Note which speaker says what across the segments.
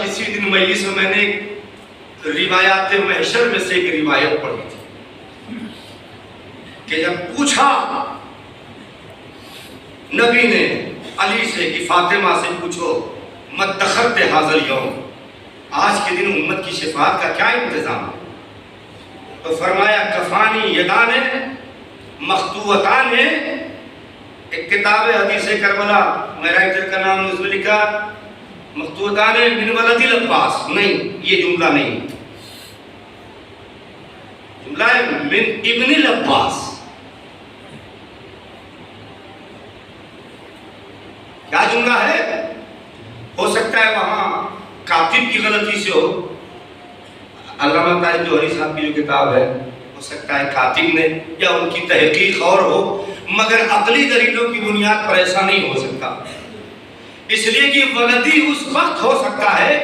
Speaker 1: کسی دن مجلس میں نے روایات محشر میں سے ایک روایت پڑھی تھی کہ جب پوچھا نبی نے علی سے کہ فاطمہ سے پوچھو مت دخلت حاضر یوم، آج کے دن امت کی شفاعت کا کیا انتظام ہے؟ تو فرمایا کفانی یدان مخطوطان ہے، ایک کتاب حدیث کربلا، میرا رائٹر کا نام اس میں لکھا مخطوطان من ولد العباس، نہیں یہ جملہ نہیں، جملہ ہے من ابن العباس۔ کیا جملہ ہے؟ ہو سکتا ہے وہاں کاتب کی غلطی سے ہو، علامہ طارق جوہری صاحب کی جو کتاب ہے ہو سکتا ہے کاتب نے یا ان کی تحقیق اور ہو، مگر عقلی دلیلوں کی بنیاد پر ایسا نہیں ہو سکتا، اس لیے کہ ولدی اس وقت ہو سکتا ہے،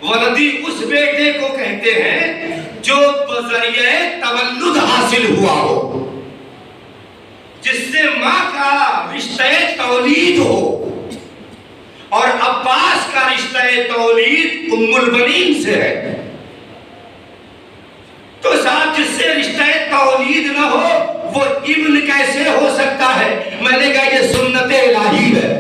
Speaker 1: ولدی اس بیٹے کو کہتے ہیں جو بذریعہ تولد حاصل ہوا ہو، جس سے ماں کا رشتہ تولید ہو، اور عباس کا رشتہ تولید ام البنین سے ہے، تو صاحب جس سے رشتہ تولید نہ ہو وہ ابن کیسے ہو سکتا ہے؟ میں نے کہا یہ سنت الہی ہے،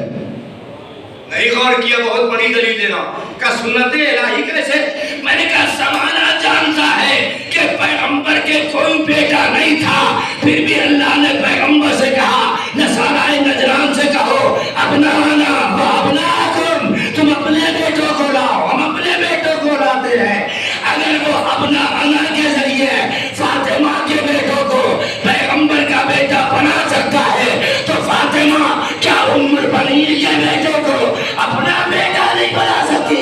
Speaker 1: نہیں غور کیا، بہت بڑی دلیل دے رہا ہوں کہ سنت الہی کیسے؟ میں نے کہا زمانہ جانتا ہے کہ پیغمبر کے کوئی بیٹا نہیں تھا، پھر بھی اللہ نے پیغمبر سے کہا نصارائے نجران سے کہو ابنانا و ابناکم، تم اپنے بیٹوں کو لاؤ، ہم اپنے بیٹوں کو لاتے ہیں۔ اگر وہ ابنانا کے ذریعے فاطمہ کے بیٹوں کو پیغمبر کا بیٹا بنا سکتا ہے تو فاطمہ کیا ام البنین کے بیٹوں کو اپنا بیٹا نہیں بنا سکتی؟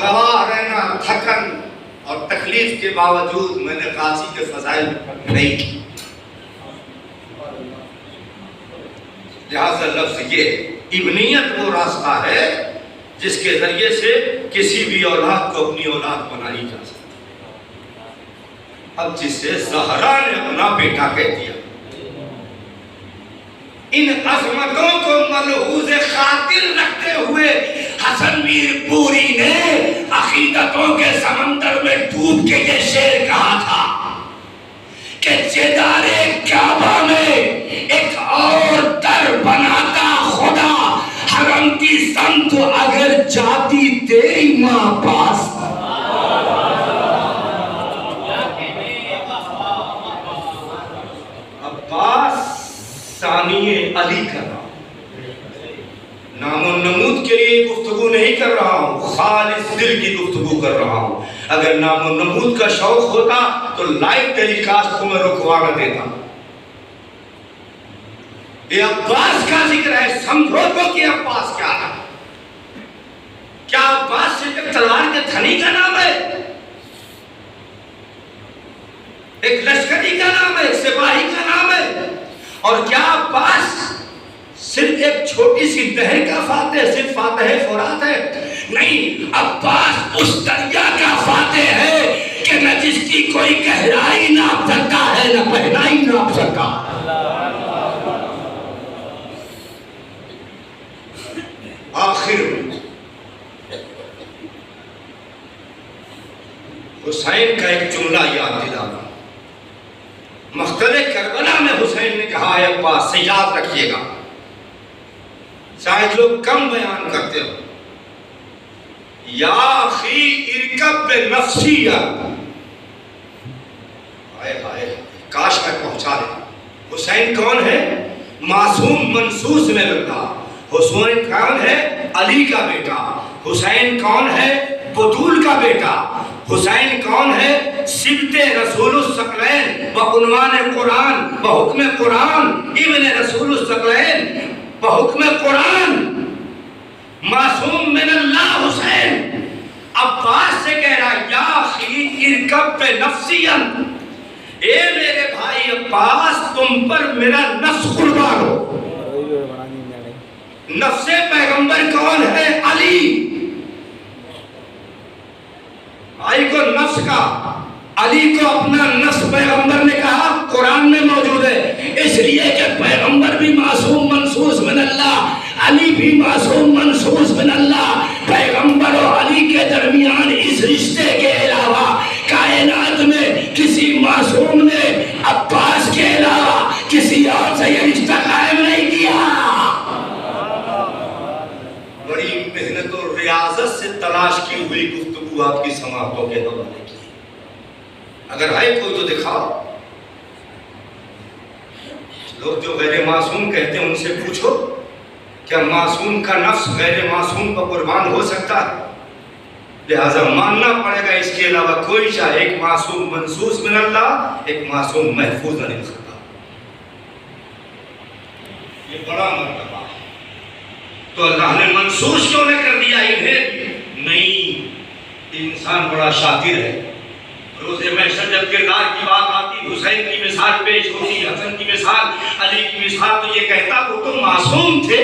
Speaker 1: گواہ رہنا تھکن اور تکلیف کے باوجود میں نے غازی کے فضائل نہیں کی، لہذا لفظ یہ ابنیت وہ راستہ ہے جس کے ذریعے سے کسی بھی اولاد کو اپنی اولاد بنائی جا سکتی۔ اب جسے زہرا نے اپنا بیٹا کہہ دیا، ان عظمتوں کو ملحوظ خاطر رکھتے ہوئے حسن میر پوری نے عقیدتوں کے سمندر میں ڈوب کے یہ شعر کہا تھا کہ جدار کعبہ میں ایک اور در بناتا خدا، حرم کی سمت اگر جاتی تیری ماں پاس۔ عباس ثانی علی کا نام و نمود کے لیے گفتگو نہیں کر رہا ہوں، خالص دل کی گفتگو کر رہا ہوں۔ اگر نام و نمود کا شوق ہوتا تو لائیو ٹیلی کاسٹ کو میں رکوا نہ دیتا۔ یہ عباس کا ذکر ہے، سمجھو تو کہ عباس کیا ہے؟ کیا عباس صرف ایک تلوار کے تھنی کا نام ہے، ایک لشکری کا نام ہے، ایک سپاہی کا نام ہے؟ اور کیا عباس صرف ایک چھوٹی سی نہر کا فاتح، صرف فاتح فرات ہے؟ نہیں، عباس اس دریا کا فاتح ہے کہ نہ جس کی کوئی گہرائی ناپ سکتا ہے نہ پہنائی ناپ سکتا۔ آخر حسین کا ایک جملہ یاد دلانا، مقتل کربلا میں حسین نے کہا ہے عباس سے یاد رکھیے گا، شاید لوگ کم بیان کرتے ہو، یا اخی ارکب بنفسی، کاش میں پہنچا دے۔ حسین کون ہے؟ معصوم منصوص میں لگا۔ حسین کون ہے؟ علی کا بیٹا۔ حسین کون ہے؟ بطول کا بیٹا۔ حسین کون ہے؟ سبت رسول الثقلین بعنوان قرآن بحکم قرآن، ابن رسول الثقلین بحکم قرآن، معصوم من اللہ حسین۔ عباس سے کہہ رہا یا اخی ارکب بنفسی، اے میرے بھائی عباس تم پر میرا نفس قربان ہو۔ نفس پیغمبر کون ہے؟ علی۔ بھائی کو نفس کا، علی کو اپنا نفس پیغمبر نے کہا، قرآن میں موجود ہے، اس لیے کہ پیغمبر بھی معصوم منصوص من اللہ، علی بھی معصوم منصوص من اللہ، پیغمبر و علی کے درمیان اس رشتے کے علاوہ کائنات میں کسی معصوم نے عباس کے علاوہ کسی اور سے یہ رشتہ قائم نہیں کیا۔ بڑی محنت اور ریاضت سے تلاش کی ہوئی گفتگو آپ کی سماعتوں کے حوالے کی، اگر ہے کوئی تو دکھاؤ۔ لوگ جو غیر معصوم کہتے ہیں ان سے پوچھو کیا معصوم کا نفس غیر معصوم پر قربان ہو سکتا ہے؟ لہذا ماننا پڑے گا اس کے علاوہ کوئی چاہے ایک معصوم منصوص من اللہ، ایک معصوم محفوظ عن الخطا۔ یہ بڑا مرتبہ ہے، تو اللہ نے منصوص کیوں نے کر دیا انہیں؟ نہیں، انسان بڑا شاطر ہے، روز محشر جب کردار کی بات آتی، حسین کی مثال پیش ہوتی، حسن کی مثال، علی کی مثال، تو یہ کہتا وہ تو معصوم تھے۔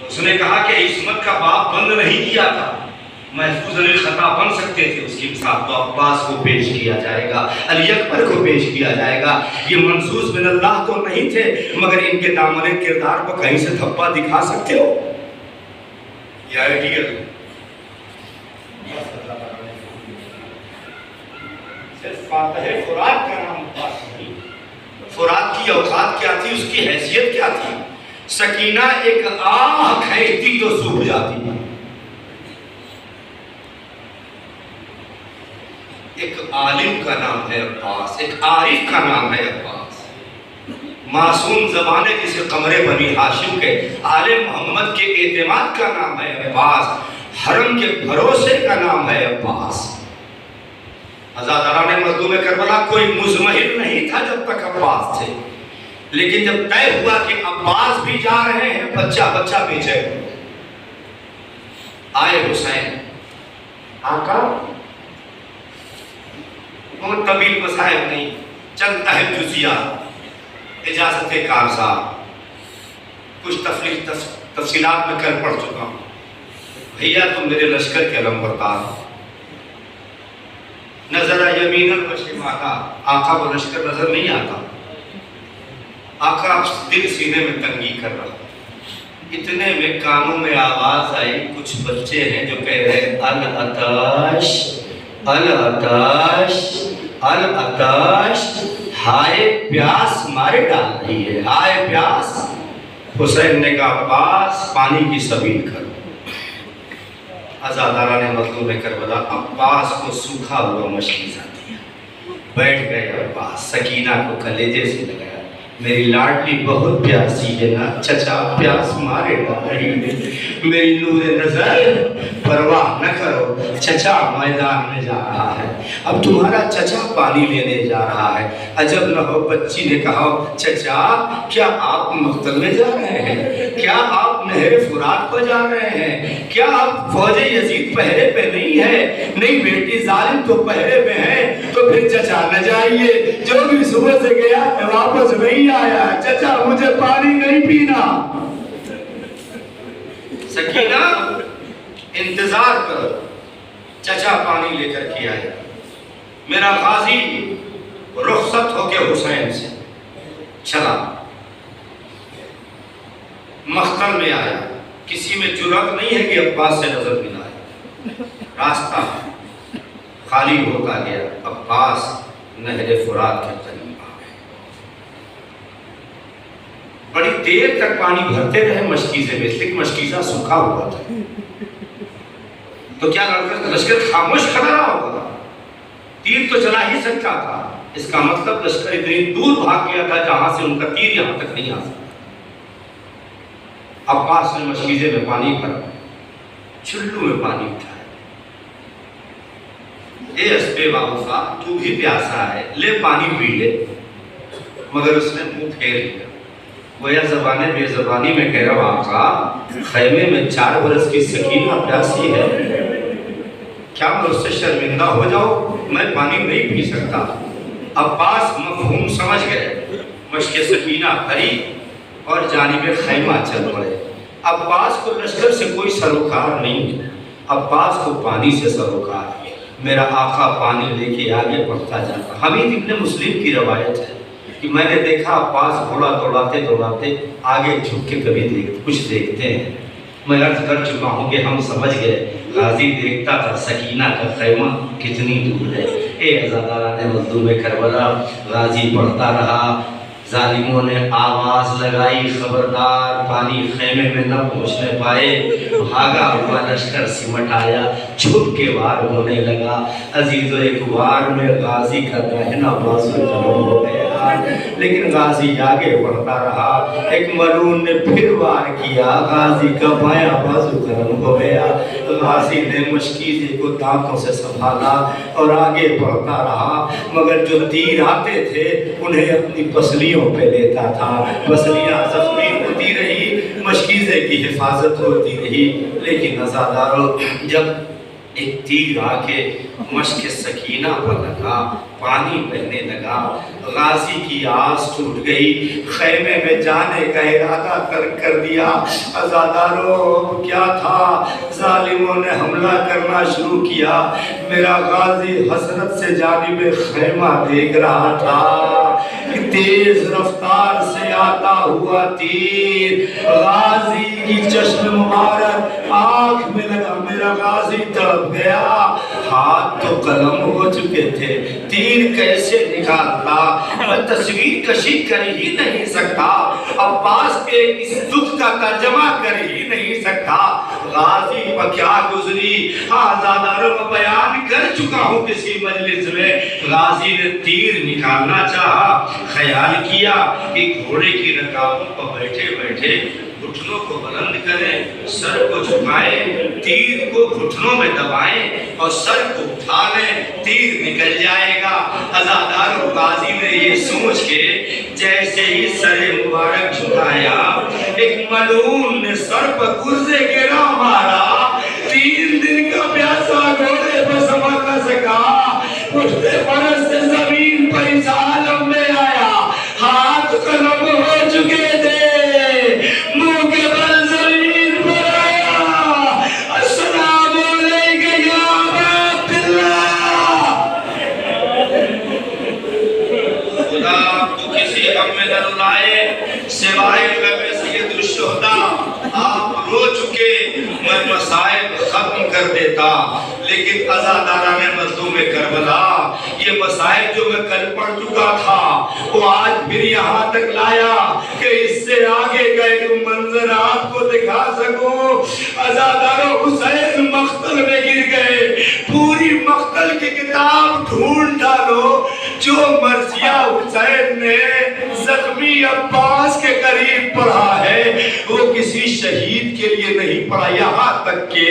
Speaker 1: اس نے کہا کہ عصمت کا باب بند نہیں کیا تھا، محفوظ عن الخطا بن سکتے تھے۔ اس کی مثال تو عباس کو پیش کیا جائے گا، علی اکبر کو پیش کیا جائے گا۔ یہ منصوص من اللہ تو نہیں تھے، مگر ان کے دامن کردار کو کہیں سے دھبا دکھا سکتے ہو؟ یہ آئیڈیل فاتح فرات کا نام عباس نہیں۔ فرات کی اوقات کیا تھی، اس کی حیثیت کیا تھی؟ سکینہ ایک آہ کھینچتی تو سوکھ جاتی، ایک عالم کا نام ہے عباس، ایک عارف کا نام ہے عباس، معصوم زبانے جسے قمر بنی ہاشم کے آل محمد کے اعتماد کا نام ہے عباس، حرم کے بھروسے کا نام ہے عباس۔ عزاداران مظلوم کربلا کوئی مزمحل نہیں تھا جب تک عباس تھے، لیکن جب طے ہوا کہ عباس بھی جا رہے ہیں، بچہ بچہ پیچھے آئے حسین، آقا بہت طویل مسائل نہیں، چند اہم جزیات، اجازت کار صاحب، کچھ تفصیلات میں کل پڑھ چکا ہوں، بھیا تم میرے لشکر کے علمبردار ہو۔ نظر یمیناً و شمالا، آقا وہ لشکر نظر نہیں آتا، آقا دل سینے میں تنگی کر رہا۔ اتنے میں کانوں میں آواز آئی، کچھ بچے ہیں جو کہہ رہے ہیں العطش العطش العطش، ہائے پیاس مارے ڈال رہی ہے، ہائے پیاس۔ حسین نے کہا عباس پانی کی سبیل کرو۔ عزاداران مظلوم کربلا عباس کو سوکھا ہوا مشکیزہ دیا، بیٹھ گئے عباس، سکینہ کو کلیجے سے لگایا، میری لاڈلی بہت پیاسی ہے نا چچا، پیاس مارے ڈالی، میری نور نظر پرواہ نہ کرو، چچا میدان میں جا رہا ہے، اب تمہارا چچا پانی لینے جا رہا ہے۔ عجب نہ ہو بچی نے کہا چچا کیا آپ مقتل میں جا رہے ہیں؟ کیا آپ نہر فرات کو جا رہے ہیں؟ کیا آپ فوج یزید پہرے پہ نہیں ہے؟ نہیں بیٹی ظالم تو پہرے پہ ہے، تو پھر چچا نہ جائیے، جو بھی صبح سے گیا واپس نہیں آیا، چچا مجھے پانی نہیں پینا۔ سکینہ انتظار کرو، چچا پانی لے کر کے آئے۔ میرا غازی رخصت ہو کے حسین سے چلا، مختل میں آیا، کسی میں جرأت نہیں ہے کہ عباس سے نظر ملائے، راستہ خالی ہوتا گیا، عباس نہر فرات کے قریب آ گئے، بڑی دیر تک پانی بھرتے رہے مشکیزے میں، لیکن مشکیزہ سوکھا ہوا تھا، تو کیا لشکر خاموش کھڑا رہا ہوگا؟ تیر تو چلا ہی سکتا تھا، اس کا مطلب لشکر اتنی دور بھاگ گیا تھا جہاں سے ان کا تیر یہاں تک نہیں آ سکتا۔ عباس نے مشکیزے میں پانی بھرا، چلو میں پانی اٹھایا، اے اسبے وفا تو بھی پیاسا ہے، لے پانی پی لے، مگر اس نے منہ پھیر لیا، گویا زبانے بے زبانی میں کہہ رہا ہوں آقا خیمے میں 4 برس کی سکینہ پیاسی ہے، کیا میں اس سے شرمندہ ہو جاؤں؟ میں پانی نہیں پی سکتا۔ عباس مفہوم سمجھ گئے، مشک سکینہ بھری اور جانب خیمہ چل پڑے۔ عباس کو لشکر سے کوئی سروکار نہیں، عباس کو پانی سے سروکار ہے۔ میرا آقا پانی لے کے آگے بڑھتا جاتا۔ حمید ابن مسلم کی روایت ہے، کہ میں نے دیکھا عباس گھوڑا دوڑاتے آگے جھک کے کبھی کچھ دیکھتے ہیں. میں عرض کر چکا ہوں کہ ہم سمجھ گئے. غازی دیکھتا تھا سکینہ کا خیمہ کتنی دور ہے. اے عزاداران مظلوم کربلا، غازی پڑھتا رہا. ظالموں نے آواز لگائی خبردار پانی خیمے میں نہ پہنچنے پائے. بھاگا ہوا لشکر سمٹ آیا، چھپ کے وار ہونے لگا. عزیزو ایک وار میں غازی کا داہنا بازو قلم ہو گیا، لیکن غازی آگے بڑھتا رہا. ایک ملعون نے پھر وار کیا، غازی کا بایاں بازو قلم ہو گیا. غازی نے مشکیزے کو دانتوں سے سنبھالا اور آگے بڑھتا رہا، مگر جو تیر آتے تھے انہیں اپنی پسلیوں پہ لیتا تھا. پسلیاں زخمی ہوتی رہی، مشکیزے کی حفاظت ہوتی رہی. لیکن عزادارو جب ایک تیر آ کے مشک سکینہ پر لگا، پانی بہنے لگا، غازی کی آس ٹوٹ گئی. خیمے میں جانے کا ارادہ ترک کر دیا. عزادارو کیا تھا، ظالموں نے حملہ کرنا شروع کیا. میرا غازی حسرت سے جانب خیمہ دیکھ رہا تھا. تیز رفتار سے آتا ہوا تیر غازی کی چشم مبارک آنکھ میں لگا. میرا غازی تڑپ گیا. ہاتھ تو قلم ہو چکے تھے، تیر کیسے نکالتا؟ میں تصویر کشی کر ہی نہیں سکتا، عباس کے اس دکھ کا ترجمہ کر ہی نہیں سکتا. غازی پر کیا گزری آزاداروں میں بیان کر چکا ہوں کسی مجلس میں. غازی نے تیر نکالنا چاہا، خیال کیا کہ گھوڑے کی رکابوں پر بیٹھے بیٹھے گھٹنوں کو بلند کریں، سر کو جھکائیں، تیر کو گھٹنوں میں دبائیں اور سر کو اٹھا لیں، تیر نکل جائے گا. عزادار و غازی نے یہ سوچ کے جیسے ہی سر مبارک جھکایا، ایک ملعون نے سر پر گرزے گرا مارا. 3 دن کا پیاسا گھوڑے پر سنبھل نہ سکا، اٹھتے فرس سے زمین پر اس عالم میں آیا. ہاتھ قلم ہو چکے تھے، منہ کے بل زمین پر آیا. السلام علیکم یا ابا عبداللہ. خدا کو کسی غم میں نہ رلائے سوائے غم سید الشہداء. آپ رو چکے، میں مصائب ختم کر دیتا. لیکن عزاداران مظلوم کربلا، یہ مصائب جو میں کل پڑھ چکا تھا وہ آج پھر یہاں تک لایا کہ اس سے آگے کا ایک منظر آپ کو دکھا سکوں. عزادارو حسین مقتل میں گر گئے. پوری مقتل کی کتاب ڈھونڈ ڈالو، جو مرثیہ حسین نے زخمی عباس کے قریب پڑھا ہے وہ کسی شہید کے لیے نہیں پڑھا، یہاں تک کہ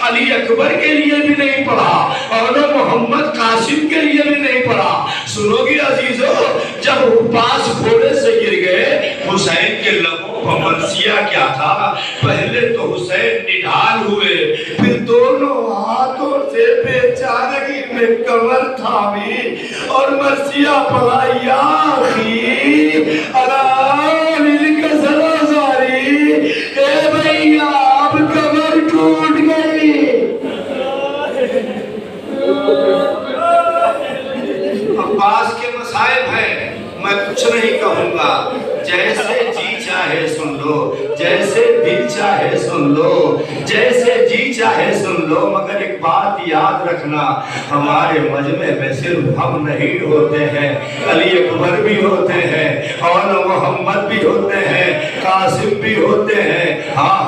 Speaker 1: علی اکبر کے لیے بھی نہیں پڑھا اور محمد قاسم کے لیے بھی نہیں پڑھا. سنو گی عزیزو، جب عباس گھوڑے سے گر گئے، حسین کے لبوں پر مرثیہ کیا تھا؟ پہلے تو حسین نڈھال ہوئے، پھر دونوں ہاتھوں سے بیچارگی میں کمر تھامی اور مرثیہ پڑھا. یا اخی علی کا سلازاری، اے بھئییا اب کمر ٹوٹ گئی. عباس کے مصائب ہیں، میں کچھ نہیں کہوں گا. جیسے جی چاہے سن لو، جیسے دل چاہے سن لو، جیسے جی چاہے سن لو. مگر ایک بات یاد رکھنا، ہمارے مجمع میں صرف ہم نہیں ہوتے ہیں، علی اکبر بھی ہوتے ہیں اور محمد بھی ہوتے ہیں، قاسم بھی ہوتے ہیں. ہاں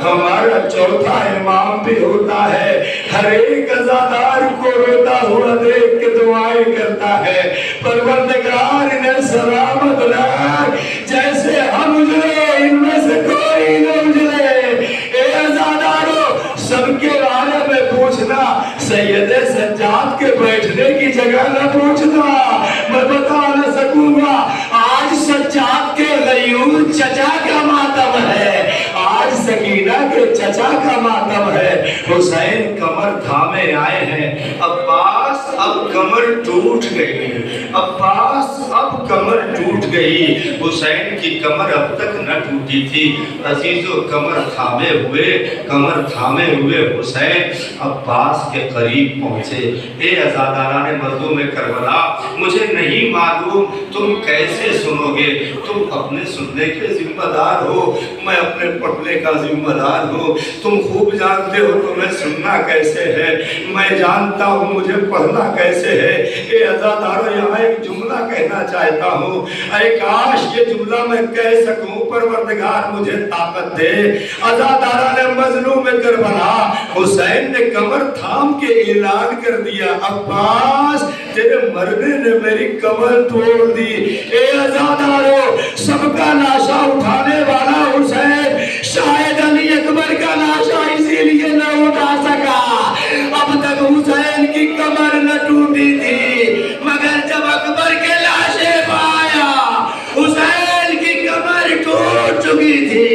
Speaker 1: ہمارا چوتھا امام بھی ہوتا ہے. ہر ایک عزادار کو روتا ہوا دیکھ کے دعائیں کرتا ہے، پروردگار انہیں سلامت رکھ، جیسے ہم اجڑے ان میں سے کوئی نہ اجڑے. اے عزادارو، سب کے بارے میں پوچھنا، سید سجاد کے بیٹھنے کی جگہ نہ پوچھنا. میں بتا نہ سکوں گا آج سجاد کے غیور چچا کا ماتم ہے، آج سکینہ کے چچا کا ماتم ہے. حسین کمر تھامے آئے ہیں. عباس اب کمر ٹوٹ گئی، عباس اب کمر ٹوٹ گئی۔ حسین کی کمر اب تک نہ ٹوٹی تھی۔ عزیزو کمر تھامے ہوئے حسین عباس کے قریب پہنچے۔ اے عزاداران مردم کربلا، مجھے نہیں معلوم تم کیسے سنو گے، تم اپنے سننے کے ذمہ دار ہو، میں اپنے پڑھنے کا ذمہ دار ہوں۔ تم خوب جانتے ہو تمہیں سننا کیسے ہے، میں جانتا ہوں مجھے پڑھنا کیسے ہے۔ اے عزادارو، یہاں ایک جملہ کہنا چاہتا ہوں، اے کاش یہ جملہ میں کہہ سکوں، پروردگار مجھے طاقت دے۔ عزاداران مظلوم کربلا، حسین نے کمر تھام کے اعلان کر دیا، عباس تیرے مرنے نے میری کمر توڑ دی۔ اے عزادارو، سب کا لاشا اٹھانے والا حسین، شاید علی اکبر کا لاشا اسی لیے نہ اٹھا سکا۔ اب تک حسین کی کمر نہ ٹوٹی تھی، مگر جب اکبر کے لاشے پایا حسین کی کمر ٹوٹ چکی تھی۔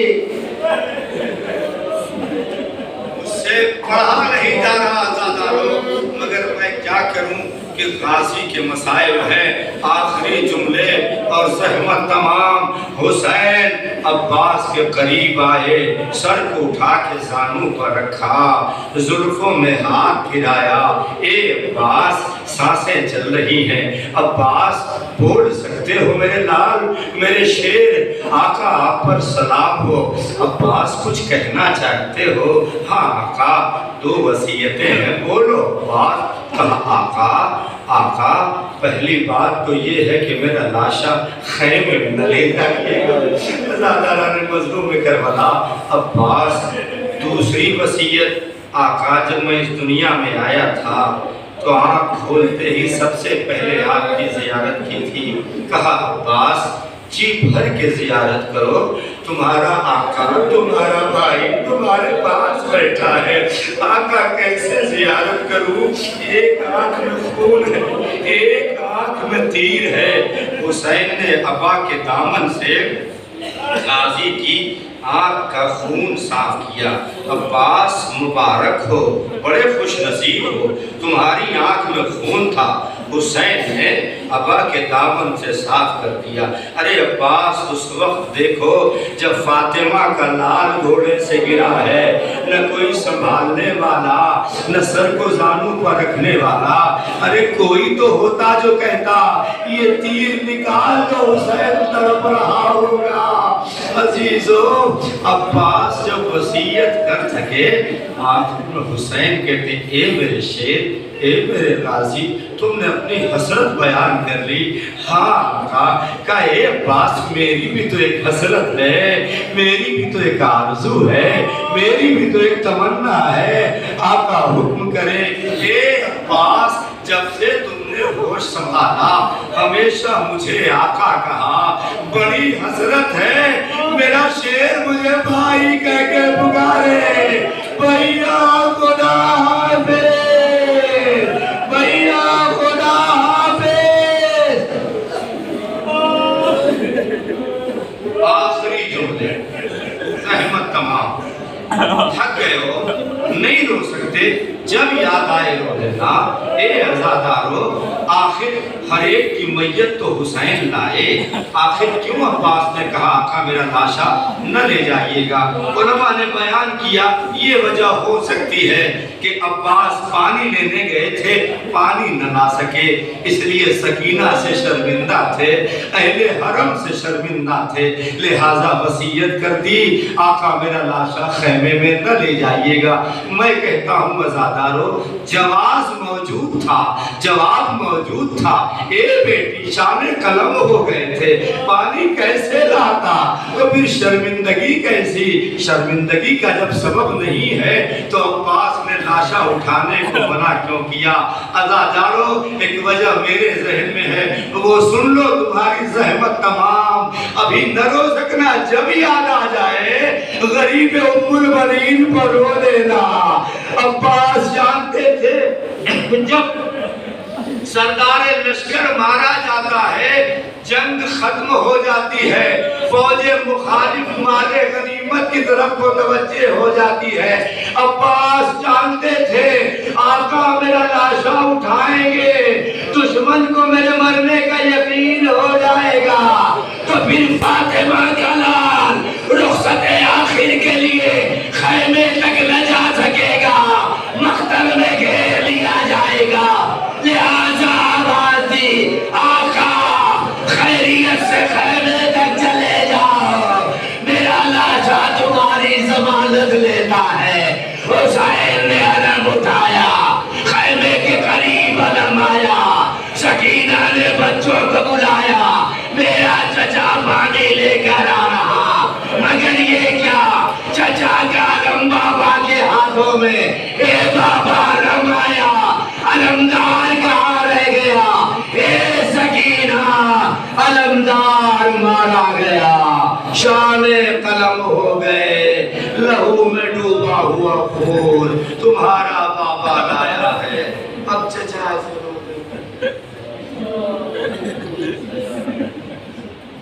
Speaker 1: اس سے پڑھا نہیں جا رہا عزادارو، مگر میں کیا کروں کہ غازی کے مسائل ہیں۔ آخری جملے اور زحمت تمام۔ حسین عباس کے قریب آئے، سر کو اٹھا کے زانوں پر رکھا، زلفوں میں ہاتھ پھرایا۔ اے عباس، سانسیں چل رہی ہیں، عباس بول سکتے ہو میرے لال، میرے شیر، آقا آپ پر سلام ہو۔ عباس کچھ کہنا چاہتے ہو؟ ہاں آقا، 2 وصیتیں ہیں، بولو۔ عباس کہا، آقا پہلی بات تو یہ ہے کہ میرا لاشا خیمے میں نہ لے جائیے گا۔ عزاداران مظلوم کربلا، عباس دوسری وصیت، آقا جب میں اس دنیا میں آیا تھا تو آنکھ کھولتے ہی سب سے پہلے آپ کی زیارت کی تھی۔ کہا عباس جی بھر کے زیارت کرو، تمہارا آقا، تمہارا بھائی تمہارے پاس بیٹھا ہے۔ آقا کیسے زیارت کروں؟ ایک آنکھ میں خون ہے، ایک آنکھ میں تیر ہے۔ حسین نے ابا کے دامن سے غازی کی آنکھ کا خون صاف کیا۔ عباس مبارک ہو، بڑے خوش نصیب ہو، تمہاری آنکھ میں خون تھا، حسین نے ابا کے دامن سے صاف کر دیا۔ ارے عباس اس وقت دیکھو جب فاطمہ کا لال گھوڑے سے گرا ہے، نہ کوئی سنبھالنے والا، نہ سر کو زانوں پر رکھنے والا۔ ارے کوئی تو ہوتا جو کہتا یہ تیر نکال دو، حسین تڑپ رہا ہوگا۔ عزیزو، عباس جب وصیت کر سکے، آخر میں حسین کہتے اے میرے شیر، اے میرے غازی، تم نے اپنی حسرت بیان کر لی۔ ہاں کہا اے عباس، میری بھی تو ایک حسرت ہے، میری بھی تو ایک آرزو ہے، میری بھی تو ایک تمنا ہے، آقا حکم کرے۔ اے عباس، جب سے تم نے ہوش سنبھالا ہمیشہ مجھے آقا کہا، بڑی حسرت ہے، میرا شیر مجھے بھائی کہہ کے پکارے، بھیا خدا حافظ، بھیا خدا حافظ۔ آخری جملے، زحمت تمام، تھک گئے ہو، نہیں رو سکتے، جب یاد آئے رو لینا۔ اے عزادارو، آخر ہر ایک کی میت تو حسین لائے، آخر کیوں عباس نے کہا آقا میرا لاشا نہ لے جائیے گا؟ علماء نے بیان کیا یہ وجہ ہو سکتی ہے کہ عباس پانی لینے گئے تھے، پانی نہ لا سکے، اس لیے سکینہ سے شرمندہ تھے، اہل حرم سے شرمندہ تھے، لہٰذا وصیت کر دی آقا میرا لاشا خیمے میں نہ لے جائیے گا۔ میں کہتا ہوں عزادارو، جواز موجود تھا، جواب موجود تھا، اے بیٹی شان قلم ہو گئے تھے، پانی کیسے لاتا؟ تو پھر شرمندگی کیسی؟ شرمندگی کا جب سبب نہیں ہے تو عباس نے لاشا اٹھانے کو منع کیوں کیا؟ عزادارو، ایک وجہ میرے ذہن میں ہے، وہ سن لو، تمہاری زحمت تمام، ابھی نہ رو سکنا، جب یاد آ جائے غریب ام البنین پر رو لینا۔ عباس جانتے تھے جب سردار لشکر مارا جاتا ہے، جنگ ختم ہو جاتی ہے، فوج مخالف مال غنیمت کی طرف متوجہ ہو جاتی ہے، عباس جانتے تھے آقا میرا لاشا اٹھائیں گے، دشمن کو میرے مرنے کا یقین ہو جائے گا، تو پھر فاطمہ کا لال رخصت آخر کے لیے خیمے تک نہ جا سکے گا، مقتل میں گھیر لیا جائے گا، لہذا آواز دی آقا خیریت سے خیمے تک چلے جاؤ، میرا لاشا تمہاری ضمانت لیتا ہے۔ حسین نے علم اٹھایا، خیمے کے قریب علم آیا، سکینہ نے بچوں کو بلایا، میرا چچا پانی لے کر آ رہا، مگر یہ کیا چچا کا علم بابا کے ہاتھوں میں، اے بابا علم آیا، علمدار کہاں رہ گیا، اے سکینہ علمدار مارا گیا، شان قلم ہو گئے، لہو میں ڈوبا ہوا خون تمہارا بابا لایا ہے۔ اب چچا